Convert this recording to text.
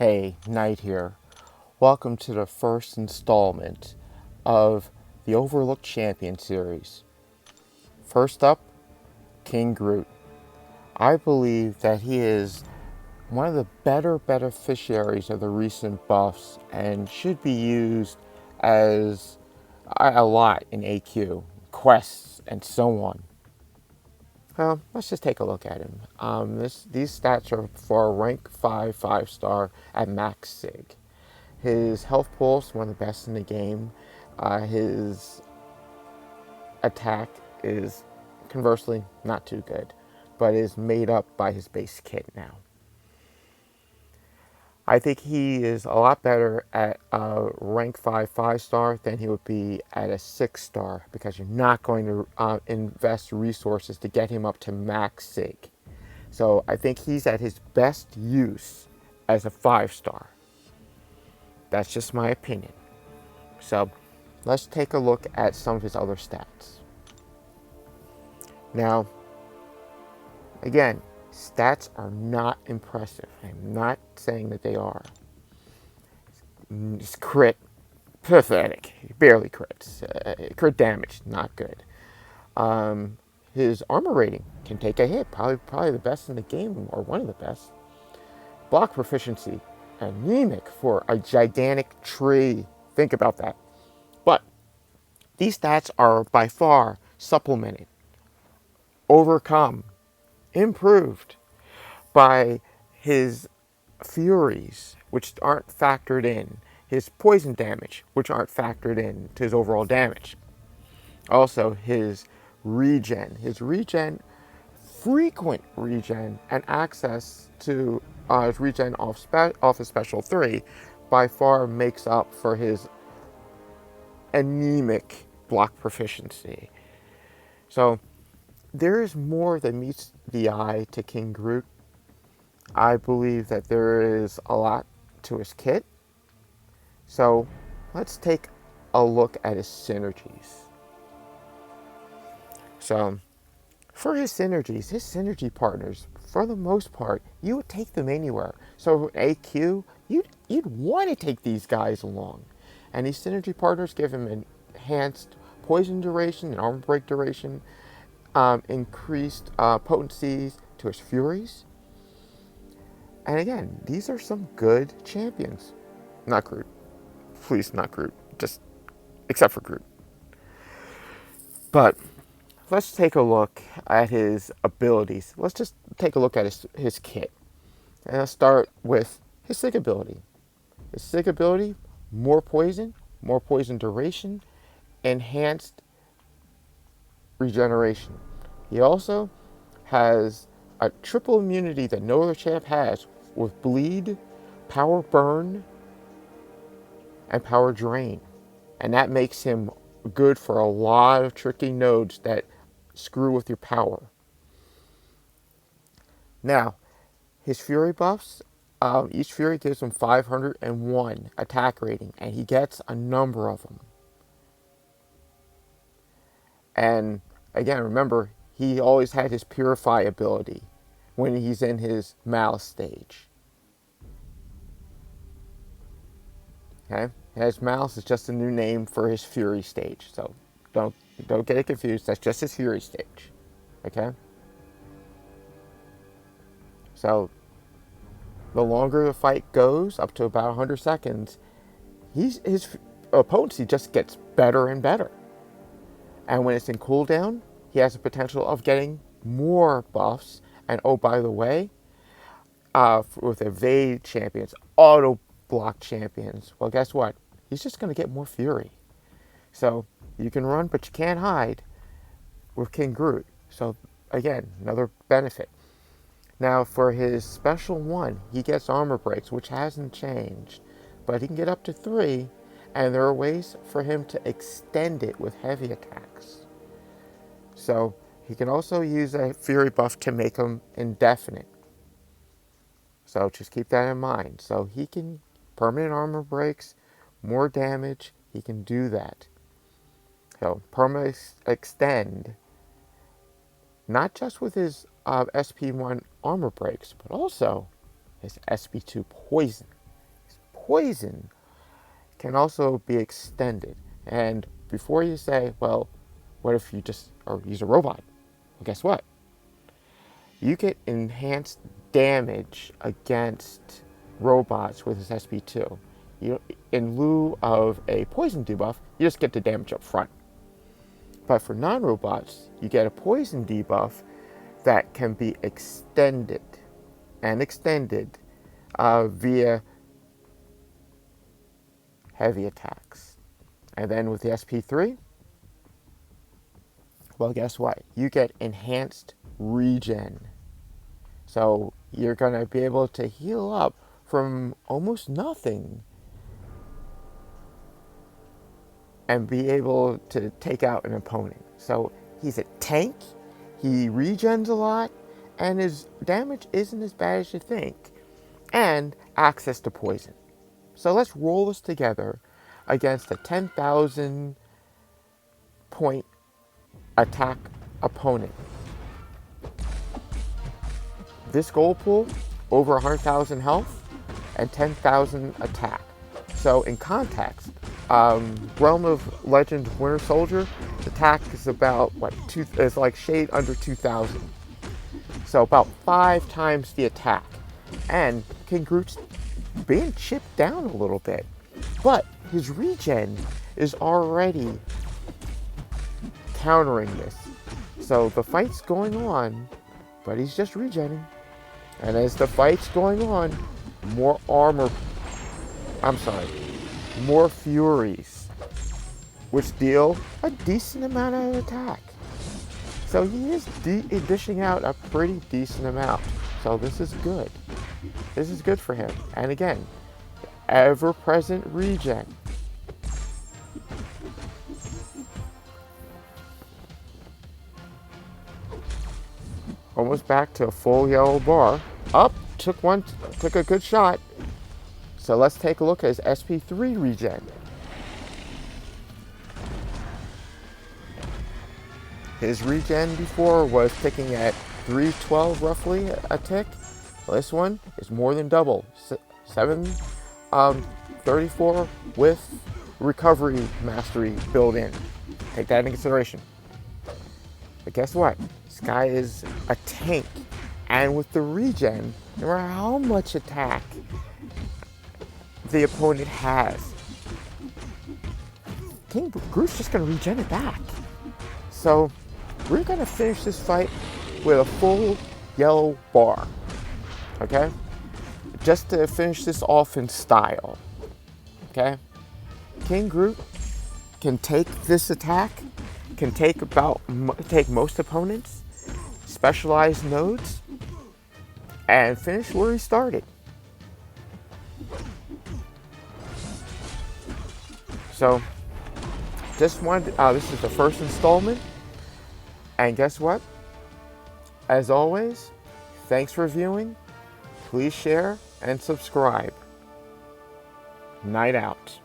Hey, Knight here. Welcome to the first installment of the Overlooked Champion series. First up, King Groot. I believe that he is one of the better beneficiaries of the recent buffs and should be used as a lot in AQ, quests, and so on. Well, let's just take a look at him. These stats are for a rank 5 5-star at max sig. His health pulse, one of the best in the game. His attack is conversely not too good, but is made up by his base kit now. I think he is a lot better at a rank 5 5-star than he would be at a 6-star because you're not going to invest resources to get him up to max sig. So I think he's at his best use as a 5-star. That's just my opinion. So let's take a look at some of his other stats. Now, again, stats are not impressive. I'm not saying that they are. His crit, pathetic. He barely crits. Crit damage, not good. His armor rating can take a hit. Probably the best in the game, or one of the best. Block proficiency, anemic for a gigantic tree. Think about that. But these stats are by far supplemented, overcome, improved by his furies, which aren't factored in, his poison damage, which aren't factored in to his overall damage. Also, his regen, frequent regen, and access to his regen off his special 3 by far makes up for his anemic block proficiency. So there is more than meets the eye to King Groot. I believe that there is a lot to his kit. So let's take a look at his synergies. So for his synergy partners, for the most part, you would take them anywhere. So AQ, you'd want to take these guys along. And these synergy partners give him enhanced poison duration and armor break duration, increased potencies to his furies. And again, these are some good champions. Not Groot. Please, not Groot. Just, except for Groot. But let's take a look at his abilities. Let's just take a look at his kit. And I'll start with his Sig ability. His Sig ability, more poison duration, enhanced regeneration. He also has a triple immunity that no other champ has with bleed, power burn, and power drain. And that makes him good for a lot of tricky nodes that screw with your power. Now, his fury buffs, each fury gives him 501 attack rating, and he gets a number of them. And again, remember, he always had his purify ability when he's in his malice stage. Okay? His malice is just a new name for his fury stage. So don't get it confused. That's just his fury stage. Okay? So the longer the fight goes, up to about 100 seconds, his potency just gets better and better. And when it's in cooldown, he has the potential of getting more buffs. And oh, by the way, with evade champions, auto block champions, well, guess what? He's just going to get more fury. So you can run, but you can't hide with King Groot. So again, another benefit. Now for his special 1, he gets armor breaks, which hasn't changed, but he can get up to 3, and there are ways for him to extend it with heavy attacks. So he can also use a fury buff to make him indefinite. So just keep that in mind. So he can permanent armor breaks, more damage, he can do that. So permanent extend, not just with his SP1 armor breaks, but also his SP2 poison. poison can also be extended. And before you say, well, what if you just or use a robot? Well, guess what? You get enhanced damage against robots with this SP2. In lieu of a poison debuff, you just get the damage up front. But for non-robots, you get a poison debuff that can be extended via heavy attacks. And then with the SP3, well, guess what? You get enhanced regen. So you're going to be able to heal up from almost nothing and be able to take out an opponent. So he's a tank, he regens a lot, and his damage isn't as bad as you think. And access to poison. So let's roll this together against a 10,000 point attack opponent. This goal pool, over 100,000 health and 10,000 attack. So in context, Realm of Legends Winter Soldier, attack is about it's like shade under 2,000. So about 5 times the attack. And King Groot's being chipped down a little bit, but his regen is already countering this. So the fight's going on, but he's just regenning. And as the fight's going on, more Furies, which deal a decent amount of attack. So he is dishing out a pretty decent amount. So this is good. This is good for him. And again, ever-present regen. Almost back to a full yellow bar. Up, took a good shot. So let's take a look at his SP3 regen. His regen before was ticking at 312 roughly a tick. This one is more than double. 734 with recovery mastery built in. Take that into consideration. But guess what? This guy is a tank. And with the regen, no matter how much attack the opponent has, King Groot's just going to regen it back. So we're going to finish this fight with a full yellow bar. Okay? Just to finish this off in style. Okay? King Groot can take this attack, can take most opponents, specialized nodes, and finish where he started. So, this is the first installment. And guess what? As always, thanks for viewing. Please share and subscribe. Night out.